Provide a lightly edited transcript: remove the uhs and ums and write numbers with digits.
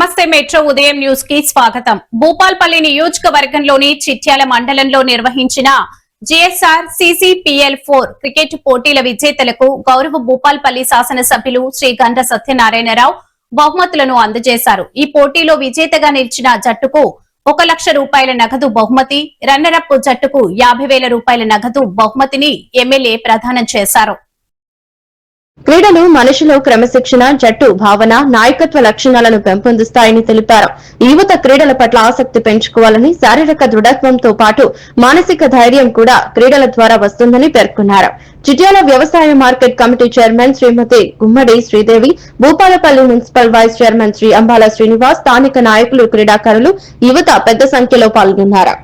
నమస్తే మెట్రో ఉదయం న్యూస్ కి స్వాగతం. భూపాల్పల్లి నియోజకవర్గంలోని చిట్యాల మండలంలో నిర్వహించిన జిఎస్ఆర్ CCPL4 క్రికెట్ పోటీల విజేతలకు గౌరవ భూపాల్పల్లి శాసనసభ్యులు శ్రీ గండ్ర సత్యనారాయణరావు బహుమతులను అందజేశారు. ఈ పోటీలో విజేతగా నిలిచిన జట్టుకు 1 లక్ష రూపాయల నగదు బహుమతి, రన్నరప్ జట్టుకు 50,000 రూపాయల నగదు బహుమతిని ఎమ్మెల్యే ప్రదానం చేశారు. క్రీడలు మనిషిలో క్రమశిక్షణ, జట్టు భావన, నాయకత్వ లక్షణాలను పెంపొందిస్తాయని తెలిపారు. యువత క్రీడల పట్ల ఆసక్తి పెంచుకోవాలని, శారీరక దృఢత్వంతో పాటు మానసిక ధైర్యం కూడా క్రీడల ద్వారా వస్తుందని పేర్కొన్నారు. చిట్యాల వ్యవసాయ market committee chairman Srimathi Gummadi Sridevi, Bhupalpally municipal vice chairman Sri Ambala Srinivas, స్థానిక నాయకులు, క్రీడాకారులు, యువత పెద్ద సంఖ్యలో పాల్గొన్నారు.